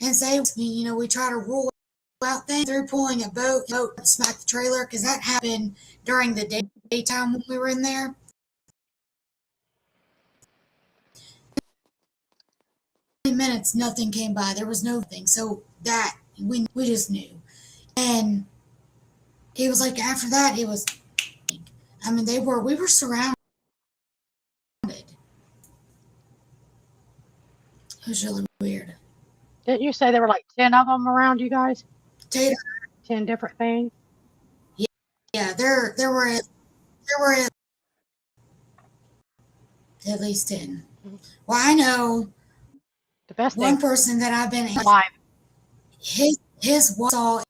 and say, we try to rule out things through pulling a boat and smack the trailer, because that happened during the daytime when we were in there. Minutes, nothing came by. There was nothing. So that we just knew. And it was like after that, it was. I mean, we were surrounded. It was really weird. Didn't you say there were like 10 of them around you guys? Tater, 10 different things? yeah, there were at least 10. Well, I know The best one thing person that I've been live. his saw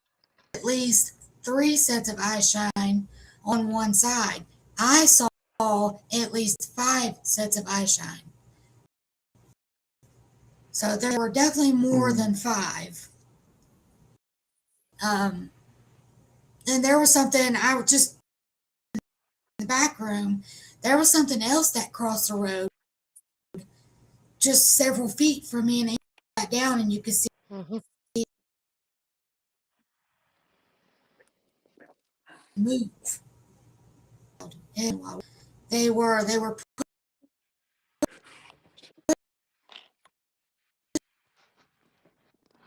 at least 3 sets of eye shine on one side. I saw at least 5 sets of eye shine. So there were definitely more than 5. And there was something, I was just in the back room, there was something else that crossed the road just several feet from me, and it got down, and you could see it move. And they were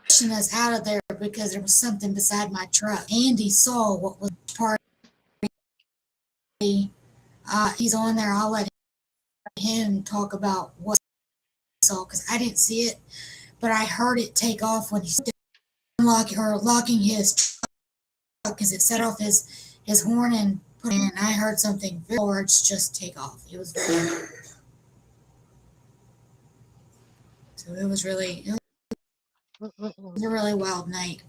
pushing us out of there because there was something beside my truck. Andy saw what was part of me. He's on there. I'll let him talk about what he saw because I didn't see it, but I heard it take off when he started locking his truck because it set off his horn and put in. I heard something very large just take off. It was very loud. So it was a really wild night.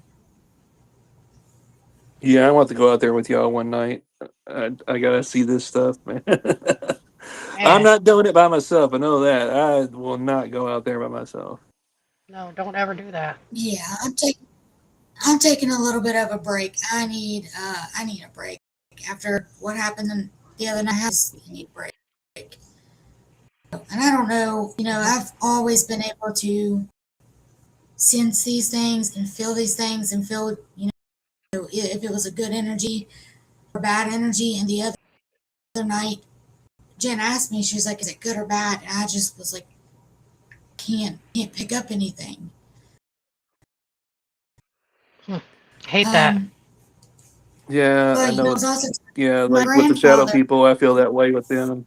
Yeah, I want to go out there with y'all one night. I gotta see this stuff, man. I'm not doing it by myself. I know that. I will not go out there by myself. No, don't ever do that. Yeah, I'm taking a little bit of a break. I need a break after what happened the other night. I need a break. And I don't know, I've always been able to sense these things and feel these things and feel, if it was a good energy or bad energy. And the other night, Jen asked me, she was like, is it good or bad? And I just was like, can't pick up anything. Hate that. Yeah, But I know. it's also Yeah, my like with the shadow grandfather. people, I feel that way with them.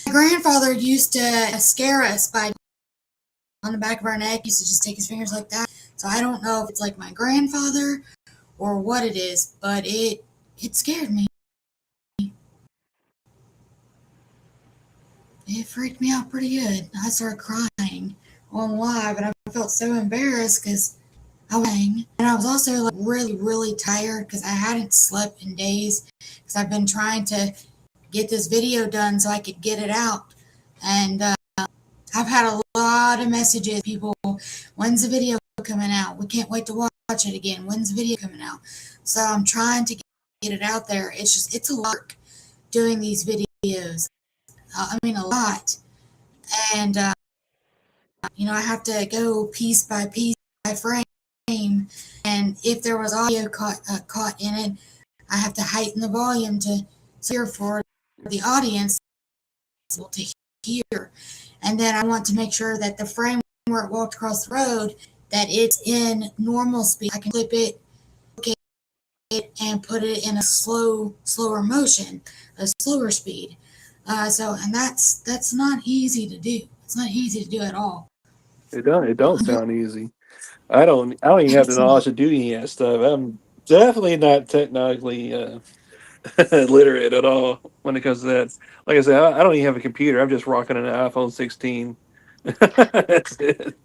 My grandfather used to scare us by on the back of our neck. He used to just take his fingers like that. So I don't know if it's like my grandfather or what it is, but it scared me. It freaked me out pretty good. I started crying on live, and I felt so embarrassed because I was crying. And I was also like really, really tired because I hadn't slept in days because I've been trying to get this video done so I could get it out. And I've had a lot of messages, people, when's the video coming out? We can't wait to watch it again. When's the video coming out? So I'm trying to get it out there. It's a lot work doing these videos. A lot. And, I have to go piece by piece by frame. And if there was audio caught in it, I have to heighten the volume to hear for the audience to hear. And then I want to make sure that the frame where it walked across the road, that it's in normal speed. I can clip it, look at it, and put it in a slower motion, a slower speed. And that's not easy to do. It's not easy to do at all. It don't sound easy. I don't even have the knowledge to do any of that stuff. I'm definitely not technically literate at all when it comes to that. Like I said, I don't even have a computer. I'm just rocking an iPhone 16. That's it.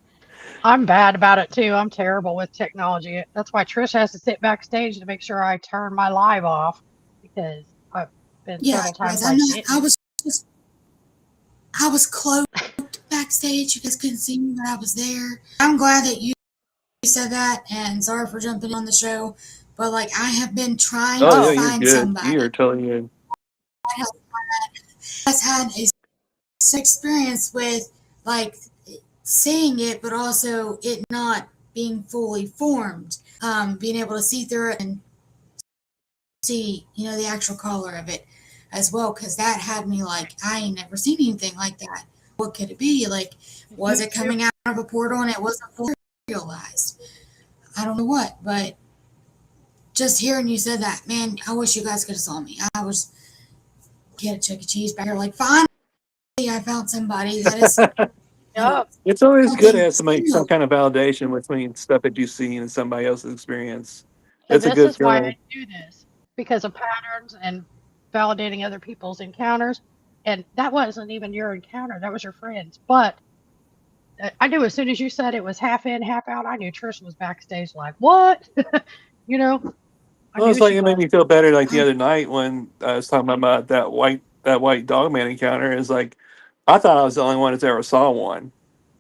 I'm bad about it too. I'm terrible with technology. That's why Trish has to sit backstage to make sure I turn my live off because I've been several times guys, I didn't. I was cloaked backstage. You guys couldn't see me, but I was there. I'm glad that you said that, and sorry for jumping on the show, but like I have been trying to Oh yeah, you're find good. somebody You're telling you. that has had a experience with like seeing it, but also it not being fully formed. Being able to see through it and see, the actual color of it as well, because that had me like, I ain't never seen anything like that. What could it be? Like, was it coming out of a portal and it wasn't fully realized? I don't know what, but just hearing you said that, man, I wish you guys could have saw me. I was get a Chuck E. Cheese back here, like, finally I found somebody that is Yep. It's always good to something have some kind of validation between stuff that you see and somebody else's experience. And It's a this good is why I feeling. do this because of patterns and validating other people's encounters. And that wasn't even your encounter, that was your friend's. But I knew as soon as you said it was half in, half out, I knew Trish was backstage like, what? You know, I Well, knew it's like she it made was. me feel better. Like the other night when I was talking about that white dog man encounter. Is like I thought I was the only one that's ever saw one,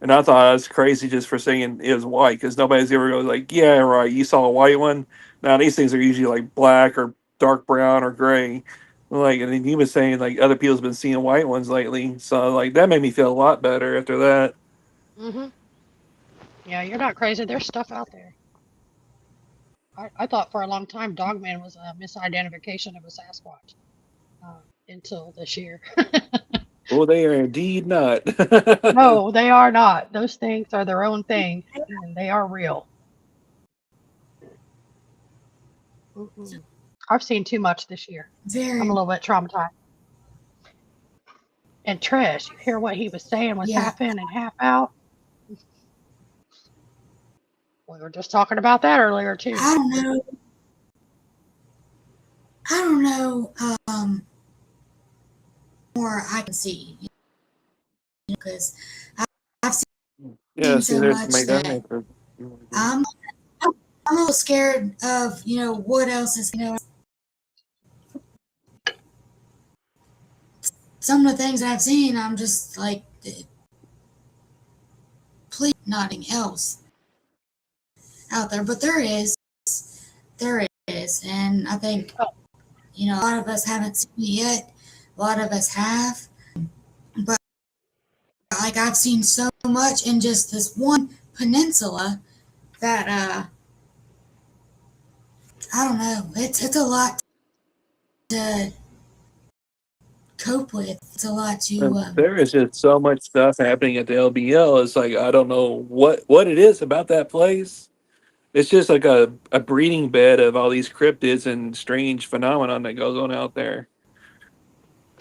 and I thought I was crazy just for saying it was white because nobody's ever goes like, yeah, right, you saw a white one. Now these things are usually like black or dark brown or gray. Like, and then he was saying like other people's been seeing white ones lately, so like that made me feel a lot better after that. Hmm. Yeah, you're not crazy. There's stuff out there. I thought for a long time Dogman was a misidentification of a Sasquatch until this year. Oh, they are indeed not. No, they are not. Those things are their own thing, and they are real. Mm-mm. I've seen too much this year. I'm Very, a little bit traumatized. And Trish, you hear what he was saying was yeah. half in and half out? We were just talking about that earlier too. I don't know. I don't know. More I can see, because I've Yeah, seen see, so there's much somebody down that there. I'm I'm a little scared of what else is some of the things that I've seen. I'm just like, please, nothing else out there, but there is, and I think Oh, a lot of us haven't seen it yet. A lot of us have, but like I've seen so much in just this one peninsula that I don't know. It's a lot to cope with. It's a lot to And there is just so much stuff happening at the LBL. It's like I don't know what it is about that place. It's just like a breeding bed of all these cryptids and strange phenomenon that goes on out there.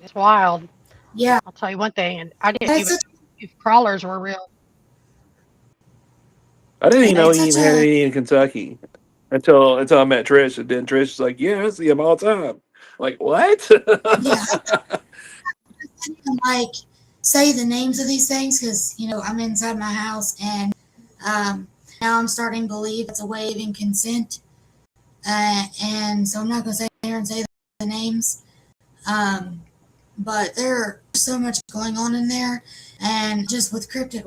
it's wild. yeah. I'll tell you one thing, and I didn't It's even such know if crawlers were real. I didn't even know it's he such even had a any in Kentucky until I met Trish. And then Trish was like, "Yeah, I see him all the time." Like what? yeah. I can like say the names of these things because I'm inside my house, and now I'm starting to believe it's a waiving consent, and so I'm not going to sit here and say the names. Um, but there's so much going on in there, and just with cryptid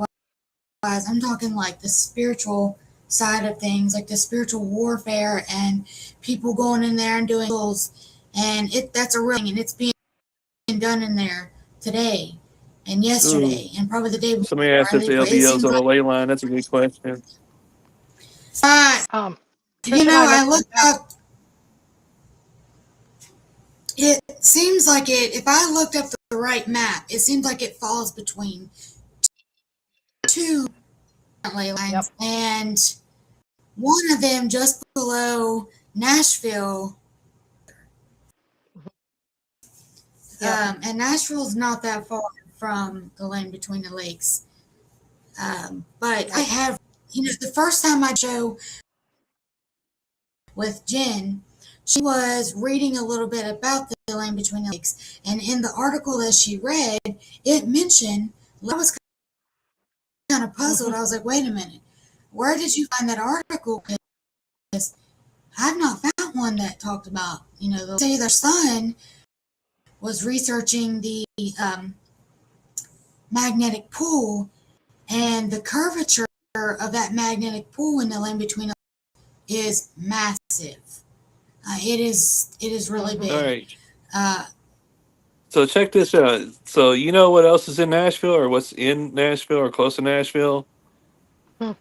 wise, I'm talking like the spiritual side of things, like the spiritual warfare and people going in there and doing goals, and that's a real thing, and it's being done in there today and Ooh, yesterday and probably the day somebody before. asked And if the it LBL's seems on like, the ley line. That's a good question. uh, Trish and I I looked at looked the map. up. It seems like if I looked up the right map, it seems like it falls between two ley Yep. lines, and one of them just below Nashville. Yep. And Nashville's not that far from the land between the lakes. But I Nope. have, the first time I show with Jen, she was reading a little bit about the land between the lakes, and in the article that she read, it mentioned. I was kind of puzzled. Hmm. I was like, "Wait a minute, where did you find that article?" Because I've not found one that talked about, say their son was researching the um, magnetic pull, and the curvature of that magnetic pull in the land between is massive. It is really All big. right. Uh, So check this out. So you know what else is in Nashville or what's in Nashville or close to Nashville? Hmm.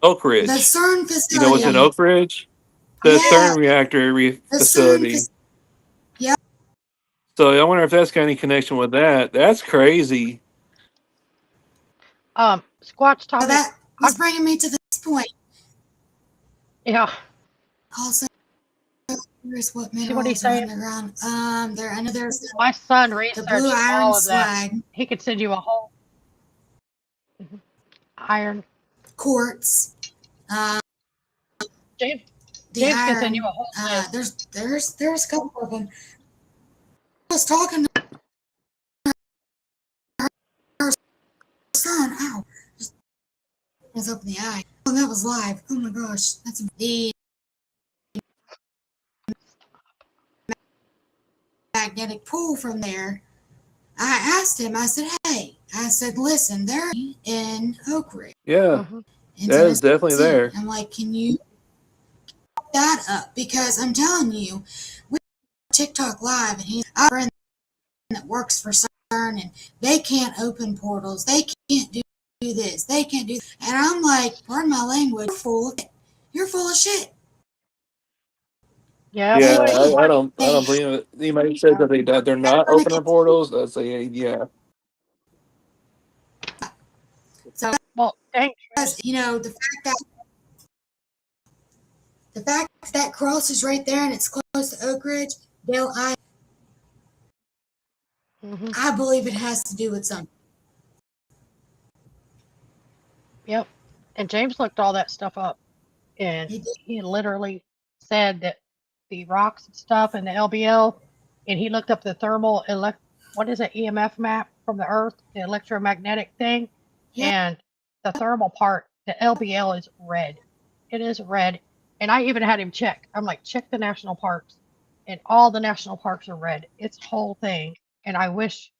Oak the Ridge. CERN You know what's in facility. Oak Ridge? The Yeah, CERN reactor the CERN facility. facility. Yeah, So I wonder if that's got any connection with that. That's crazy. Squatch topic. that I was bringing me to this point. Yeah. Also, curious what See what he's minerals are saying? underground. I know there's My son the blue researched iron all of that. slag, He could send you a whole iron. quartz, uh, James the James can send you iron. a whole list. There's a couple of them. I was talking to. Son, ow, Let's open the eye. Oh, that was live. Oh my gosh, that's the magnetic pull from there. I asked him. I said, "Hey," I said, "Listen, they're in Oak Ridge, Yeah, Mhm. in that is definitely Tennessee." there. I'm like, "Can you put that up?" Because I'm telling you, we TikTok live, and he's a friend that works for CERN, and they can't open portals. They can't do this. They can't do. And I'm like, pardon my language, you're full of shit. You're full of shit. Yeah, Yeah, They boy. can't. I They don't believe it. Anybody says that they're they're not gonna opening get portals. I say, yeah. so Well, dang, because Trish. you know the fact that cross is right there and it's close to Oak Ridge, Dale, Hmm. I believe it has to do with something. Yep. And James looked all that stuff up, and He did. he literally said that the rocks and stuff and the LBL, and he looked up the thermal what is it, EMF map from the Earth, the electromagnetic thing, Yeah. and the thermal part, the LBL is red. It is red, and I even had him check. I'm like, check the national parks, and all the national parks are red. It's a whole thing, and I wish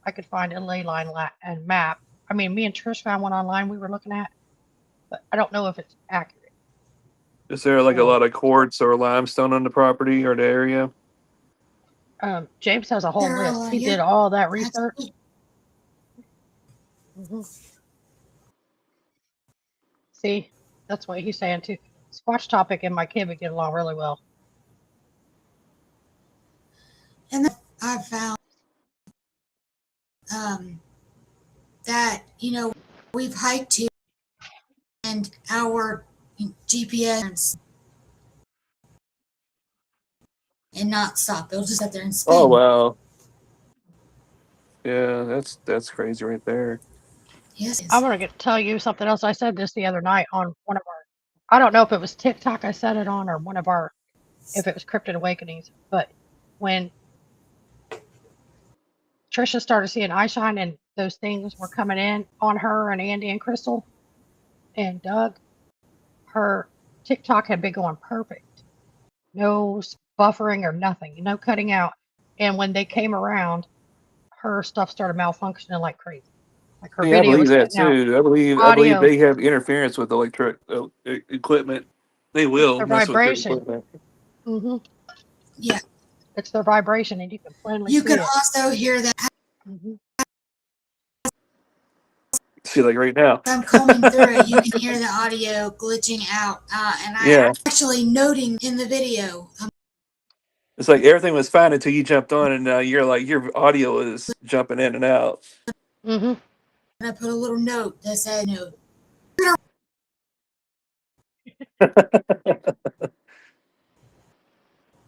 I could find a ley line and map. I mean, me and Trish found one online we were looking at, but I don't know if it's accurate. Is there like a So lot of quartz or limestone on the property or the area? James has a whole There list. are, He yeah, did all that research. absolutely. Hmm. See, that's what he's saying too. Squatch Topic and my kid would get along really well. And then I found that we've hiked to and our GPS and not stop. It'll just sit there and Oh spin. wow, yeah, that's crazy right there. Yes. I'm gonna tell you something else. I said this the other night on one of our. I don't know if it was TikTok I said it on or one of our, if it was Cryptid Awakenings. But when Trisha started seeing eye shine and those things were coming in on her and Andy and Crystal and Doug, her TikTok had been going perfect. No buffering or nothing, no cutting out. And when they came around, her stuff started malfunctioning like crazy. Like her Yeah, I video believe was that cutting out, too. I believe audio, they have interference with electric equipment. They it's will their mess with their vibration. equipment. Hmm. Yeah. It's their vibration, and you can plainly You see can it. also hear that Hmm. See, like right now. I'm combing through it. You can hear the audio glitching out. And I Yeah, actually noting in the video. it's like everything was fine until you jumped on, and now you're like your audio is jumping in and out. Hmm. And I put a little note that said,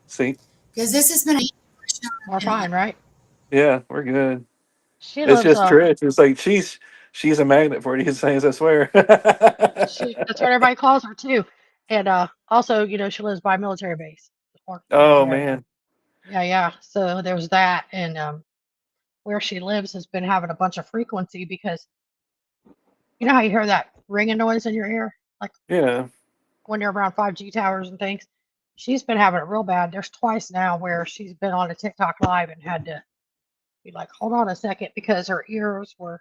See, because this has been a We're fine, right? yeah, we're good. She It's lives. just Trish. It's like she's a magnet for these things. I swear. That's what everybody calls her too. And also, she lives by a military base. Or Oh military. man. Yeah, yeah. So there's that, and where she lives has been having a bunch of frequency because you know how you hear that ringing noise in your ear, like Yeah. when you're around 5G towers and things. She's been having it real bad. There's twice now where she's been on a TikTok live and had to be like, hold on a second, because her ears were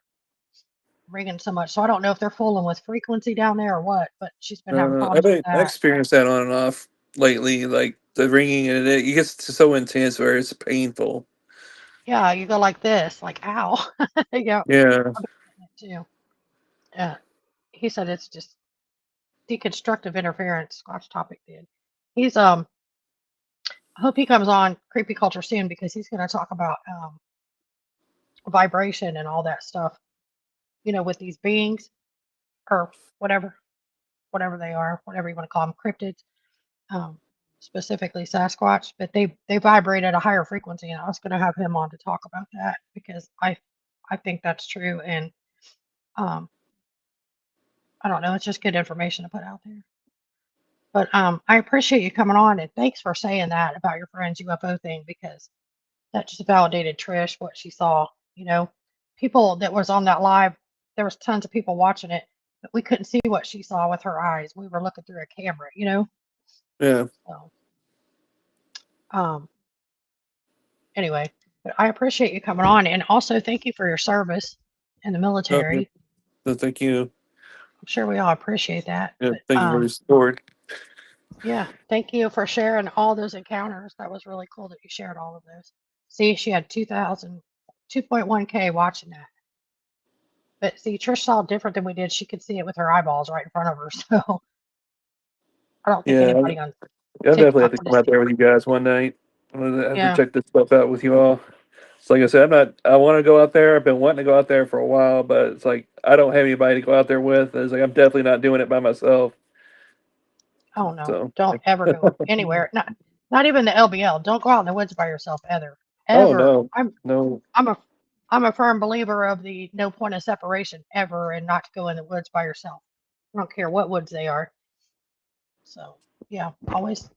ringing so much. So I don't know if they're fooling with frequency down there or what, but she's been having problems with I that. experienced that on and off lately. Like the ringing and it gets so intense where it's painful. Yeah, you go like this, like ow. Yeah, Yeah. I've been getting it too. Uh, he said it's just deconstructive interference. Squatch Topic did. He's I hope he comes on Creepy Culture soon because he's going to talk about vibration and all that stuff. With these beings or whatever they are, whatever you want to call them, cryptids, um, specifically Sasquatch. But they vibrate at a higher frequency, and I was going to have him on to talk about that because I think that's true, and um, I don't know, it's just good information to put out there. But I appreciate you coming on, and thanks for saying that about your friend's UFO thing because that just validated Trish what she saw. People that was on that live, there was tons of people watching it. but we couldn't see what she saw with her eyes. We were looking through a camera, you know. Yeah. So, anyway, but I appreciate you coming on, and also thank you for your service in the military. So thank you. I'm sure we all appreciate that. Yeah, But, thank you for your support. yeah, thank you for sharing all those encounters. That was really cool that you shared all of those. See, she had 2.1K watching that. But see, Trish saw different than we did. She could see it with her eyeballs right in front of her. So I don't think Yeah, anybody on I'll definitely have TikTok to would come have out seen. there with you guys one night. I'm gonna have to Yeah, check this stuff out with you all. So like I said, I want to go out there. I've been wanting to go out there for a while, but it's like I don't have anybody to go out there with. It's like I'm definitely not doing it by myself. oh no, So don't ever go anywhere. Not even the LBL. Don't go out in the woods by yourself ever. oh Ever. no, no, I'm a firm believer of the no point of separation ever, and not to go in the woods by yourself. I don't care what woods they are. So yeah, always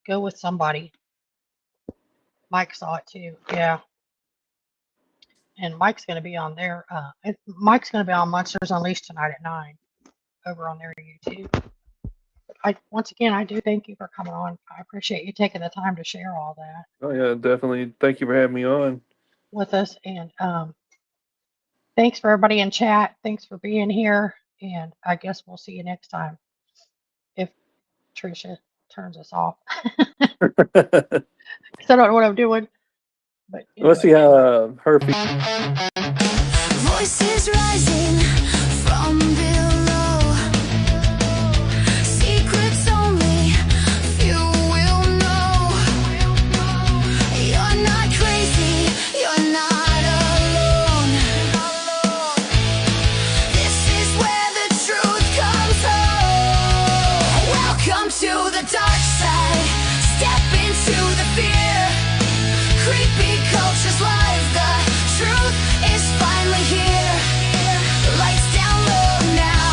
go with somebody. Mike saw it too. Yeah. And Mike's going to be on there. Mike's going to be on Monsters Unleashed tonight at 9 over on their YouTube. Once again, I do thank you for coming on. I appreciate you taking the time to share all that oh yeah, definitely. Thank you for having me on. with us. And thanks for everybody in chat. Thanks for being here. And I guess we'll see you next time if Tricia turns us off. Because I don't know what I'm doing. But Let's see anyway. how her. Voices rising from below. Secrets only few will know. You're not crazy, you're not alone. This is where the truth comes home. Welcome to the dark side. Step into the fear. Creepy culture's live. The truth is finally here. Lights down low now.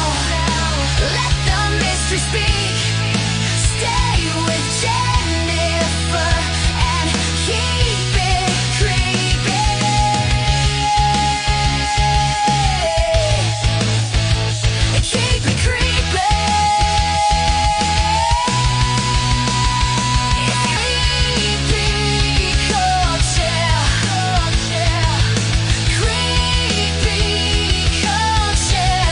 Let the mystery speak. Stay with Jennifer and keep it creepy. Keep it creepy. Creepy culture. Creepy culture.